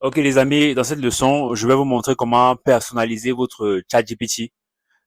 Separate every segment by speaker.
Speaker 1: Ok les amis, dans cette leçon, je vais vous montrer comment personnaliser votre ChatGPT.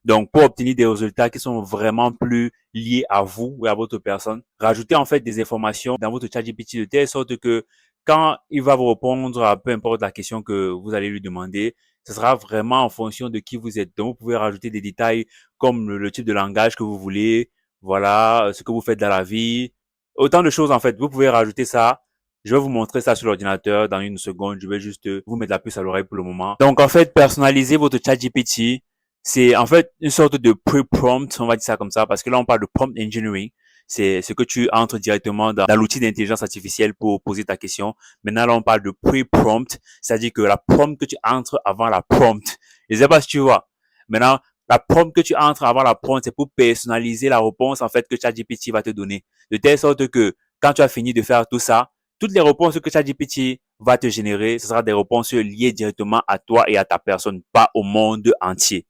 Speaker 1: Donc, pour obtenir des résultats qui sont vraiment plus liés à vous ou à votre personne, rajoutez en fait des informations dans votre ChatGPT de telle sorte que quand il va vous répondre à peu importe la question que vous allez lui demander, ce sera vraiment en fonction de qui vous êtes. Donc, vous pouvez rajouter des détails comme le type de langage que vous voulez, voilà, ce que vous faites dans la vie, autant de choses en fait. Vous pouvez rajouter ça. Je vais vous montrer ça sur l'ordinateur dans une seconde. Je vais juste vous mettre la puce à l'oreille pour le moment. Donc, en fait, personnalisez votre ChatGPT. C'est en fait une sorte de pre-prompt, on va dire ça comme ça, parce que là, on parle de prompt engineering. C'est ce que tu entres directement dans l'outil d'intelligence artificielle pour poser ta question. Maintenant, là, on parle de pre-prompt, c'est-à-dire que la prompt que tu entres avant la prompt. Je sais pas si tu vois. Maintenant, la prompt que tu entres avant la prompt, c'est pour personnaliser la réponse, en fait, que ChatGPT va te donner. De telle sorte que quand tu as fini de faire tout ça, toutes les réponses que ChatGPT va te générer, ce sera des réponses liées directement à toi et à ta personne, pas au monde entier.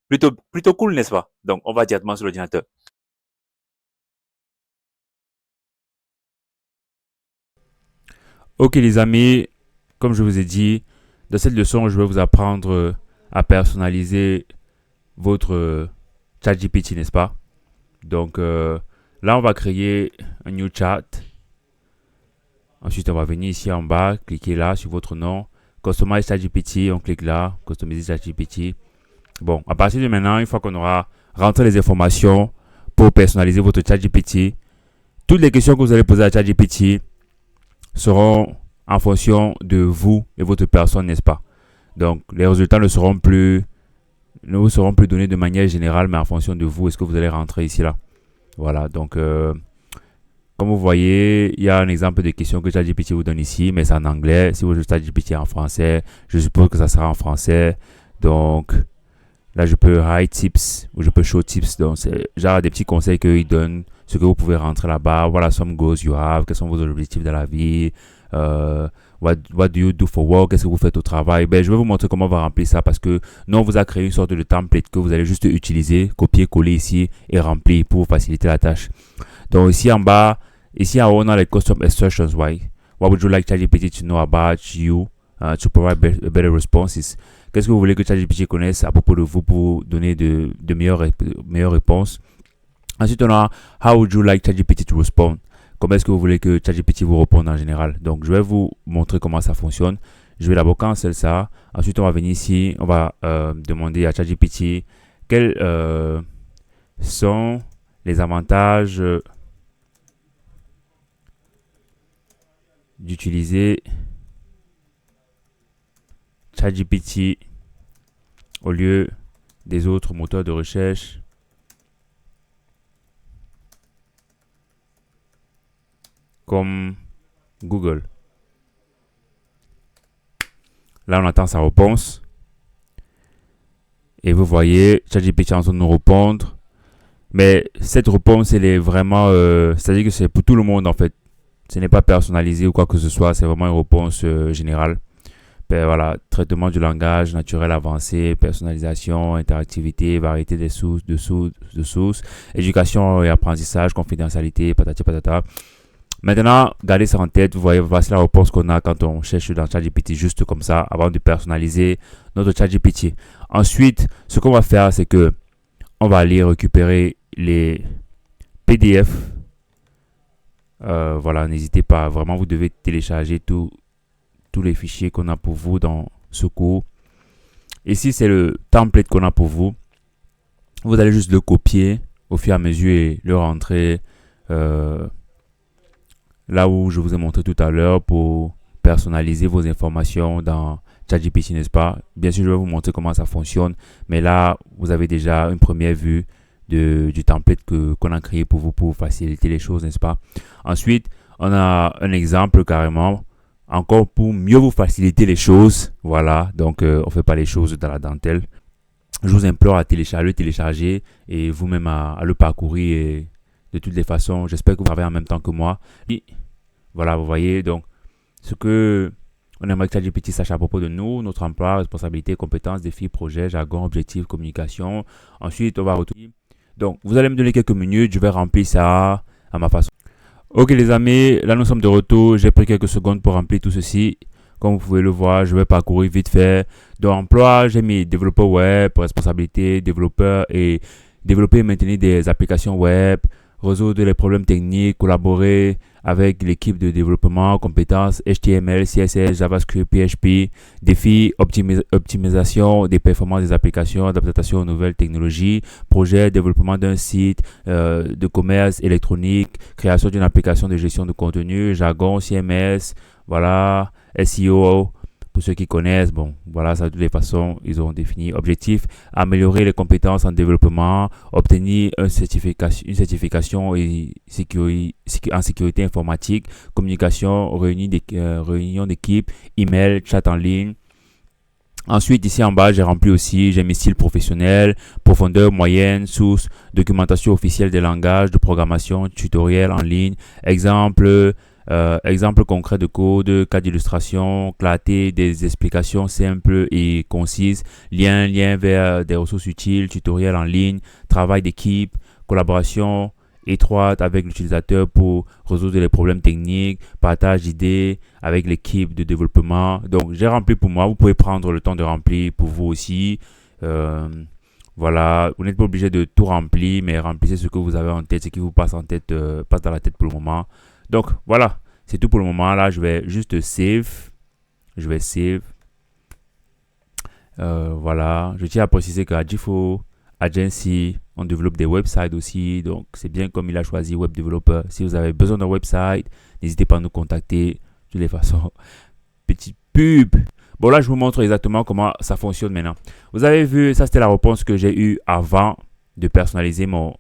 Speaker 1: Plutôt cool, n'est-ce pas? Donc, on va directement sur l'ordinateur. Ok les amis, comme je vous ai dit, dans cette leçon, je vais vous apprendre à personnaliser votre ChatGPT, n'est-ce pas? Donc là, on va créer un new chat. Ensuite, on va venir ici en bas, cliquer là sur votre nom. Customize ChatGPT, on clique là, customiser ChatGPT. Bon, à partir de maintenant, une fois qu'on aura rentré les informations pour personnaliser votre ChatGPT, toutes les questions que vous allez poser à ChatGPT seront en fonction de vous et votre personne, n'est-ce pas? Donc, les résultats ne vous seront plus donnés de manière générale, mais en fonction de vous, est-ce que vous allez rentrer ici, là. Voilà, donc, comme vous voyez, il y a un exemple de question que ChatGPT vous donne ici, mais c'est en anglais. Si votre ChatGPT est en français, je suppose que ça sera en français. Donc, là, je peux hide tips ou je peux show tips. Donc, c'est genre des petits conseils qu'ils donnent, ce que vous pouvez rentrer là-bas. Voilà, some goals you have, quels sont vos objectifs dans la vie. Euh, what do you do for work? Qu'est-ce que vous faites au travail? Ben, je vais vous montrer comment on va remplir ça parce que nous, on vous a créé une sorte de template que vous allez juste utiliser, copier, coller ici et remplir pour vous faciliter la tâche. Donc, ici en bas, ici en haut, on a les custom instructions. What would you like ChatGPT to know about you to provide better responses? Qu'est-ce que vous voulez que ChatGPT connaisse à propos de vous pour donner de meilleures réponses? Ensuite, on a How would you like ChatGPT to respond? Comment est-ce que vous voulez que ChatGPT vous réponde en général? Donc, je vais vous montrer comment ça fonctionne. Je vais d'abord canceller ça. Ensuite, on va venir ici. On va demander à ChatGPT quels sont les avantages d'utiliser ChatGPT au lieu des autres moteurs de recherche comme Google. Là, on attend sa réponse. Et vous voyez, ChatGPT est en train de nous répondre. Mais cette réponse, elle est vraiment... c'est-à-dire que c'est pour tout le monde, en fait. Ce n'est pas personnalisé ou quoi que ce soit. C'est vraiment une réponse générale. Ben, voilà, traitement du langage naturel avancé, personnalisation, interactivité, variété des sources, éducation et apprentissage, confidentialité, patati patata. Maintenant, gardez ça en tête. Vous voyez, voici la réponse qu'on a quand on cherche dans ChatGPT juste comme ça, avant de personnaliser notre ChatGPT. Ensuite, ce qu'on va faire, c'est que on va aller récupérer les PDF. Voilà, n'hésitez pas. Vraiment, vous devez télécharger tous les fichiers qu'on a pour vous dans ce cours. Ici, c'est le template qu'on a pour vous. Vous allez juste le copier au fur et à mesure et le rentrer là où je vous ai montré tout à l'heure pour personnaliser vos informations dans ChatGPT, n'est-ce pas? Bien sûr, je vais vous montrer comment ça fonctionne, mais là, vous avez déjà une première vue du template qu'on a créé pour vous pour faciliter les choses, n'est-ce pas? Ensuite, on a un exemple carrément, encore pour mieux vous faciliter les choses. Voilà, donc on ne fait pas les choses dans la dentelle. Je vous implore à le télécharger et vous-même à le parcourir et de toutes les façons. J'espère que vous travaillez en même temps que moi. Et voilà, vous voyez, donc, ce que on aimerait que ChatGPT sache à propos de nous, notre emploi, responsabilités, compétences, défis, projets, jargon, objectifs, communication. Ensuite, on va retourner. Donc, vous allez me donner quelques minutes, je vais remplir ça à ma façon. Ok les amis, là nous sommes de retour. J'ai pris quelques secondes pour remplir tout ceci. Comme vous pouvez le voir, je vais parcourir vite fait. Dans emploi, j'ai mis développeur web, responsabilité, développeur et développer et maintenir des applications web, résoudre les problèmes techniques, collaborer avec l'équipe de développement, compétences HTML, CSS, JavaScript, PHP, défis, optimisation des performances des applications, adaptation aux nouvelles technologies, projet, développement d'un site de commerce électronique, création d'une application de gestion de contenu, jargon, CMS, voilà, SEO. Pour ceux qui connaissent, bon, voilà, ça de toutes les façons, ils ont défini objectif, améliorer les compétences en développement, obtenir une certification en sécurité informatique, communication, réunion d'équipe, email, chat en ligne. Ensuite, ici en bas, j'ai rempli aussi, j'ai mis style professionnel, profondeur moyenne, source, documentation officielle des langages de programmation, tutoriel en ligne, exemple concret de code, cas d'illustration, clarté des explications simples et concises, lien vers des ressources utiles, tutoriel en ligne, travail d'équipe, collaboration étroite avec l'utilisateur pour résoudre les problèmes techniques, partage d'idées avec l'équipe de développement. Donc, j'ai rempli pour moi. Vous pouvez prendre le temps de remplir pour vous aussi. Voilà, vous n'êtes pas obligé de tout remplir, mais remplissez ce que vous avez en tête, ce qui vous passe en tête, passe dans la tête pour le moment. Donc, voilà, c'est tout pour le moment. Là, je vais juste save. Je vais save. Voilà, je tiens à préciser qu'à GIFO Agency, on développe des websites aussi. Donc, c'est bien comme il a choisi Web Developer. Si vous avez besoin d'un website, n'hésitez pas à nous contacter. De toutes les façons, petite pub. Bon, là, je vous montre exactement comment ça fonctionne maintenant. Vous avez vu, ça, c'était la réponse que j'ai eue avant de personnaliser mon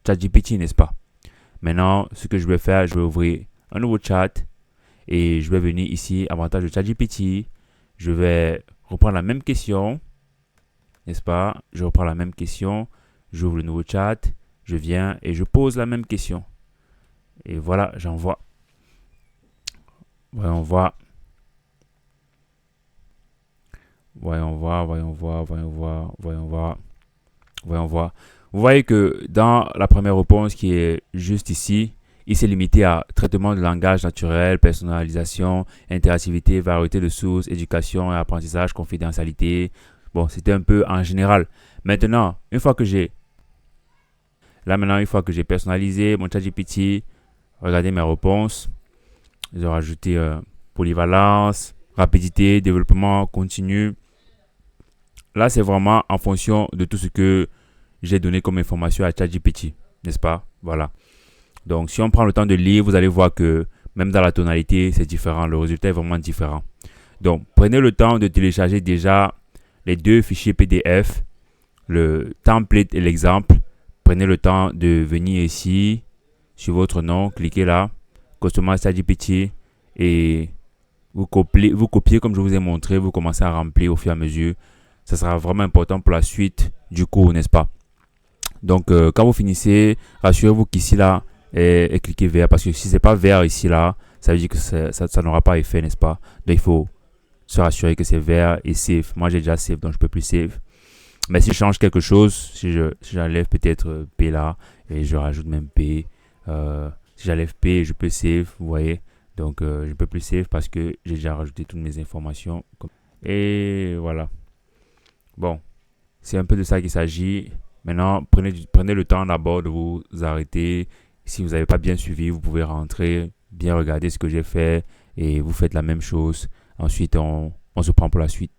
Speaker 1: ChatGPT, n'est-ce pas? Maintenant, ce que je vais faire, je vais ouvrir un nouveau chat et je vais venir ici, avantage de ChatGPT. Je vais reprendre la même question, n'est-ce pas? Je reprends la même question, j'ouvre le nouveau chat, je viens et je pose la même question. Et voilà, j'envoie. Voyons voir. Vous voyez que dans la première réponse qui est juste ici, il s'est limité à traitement de langage naturel, personnalisation, interactivité, variété de sources, éducation et apprentissage, confidentialité. Bon, c'était un peu en général. Maintenant, une fois que j'ai personnalisé mon ChatGPT, regardez mes réponses. J'ai rajouté polyvalence, rapidité, développement continu. Là, c'est vraiment en fonction de tout ce que j'ai donné comme information à ChatGPT, n'est-ce pas? Voilà. Donc, si on prend le temps de lire, vous allez voir que même dans la tonalité, c'est différent. Le résultat est vraiment différent. Donc, prenez le temps de télécharger déjà les deux fichiers PDF, le template et l'exemple. Prenez le temps de venir ici, sur votre nom, cliquez là, Customize ChatGPT et vous copiez comme je vous ai montré, vous commencez à remplir au fur et à mesure. Ça sera vraiment important pour la suite du cours, n'est-ce pas? Donc, quand vous finissez, rassurez-vous qu'ici là, et cliquez vert parce que si c'est pas vert ici là, ça veut dire que ça n'aura pas effet, n'est-ce pas? Donc il faut se rassurer que c'est vert et save. Moi j'ai déjà save donc je peux plus save. Mais si je change quelque chose, si j'enlève peut-être P là et je rajoute même P, si j'enlève P, je peux save, vous voyez. Donc je peux plus save parce que j'ai déjà rajouté toutes mes informations. Et voilà. Bon, c'est un peu de ça qu'il s'agit. Maintenant, prenez le temps d'abord de vous arrêter. Si vous n'avez pas bien suivi, vous pouvez rentrer, bien regarder ce que j'ai fait et vous faites la même chose. Ensuite, on se prend pour la suite.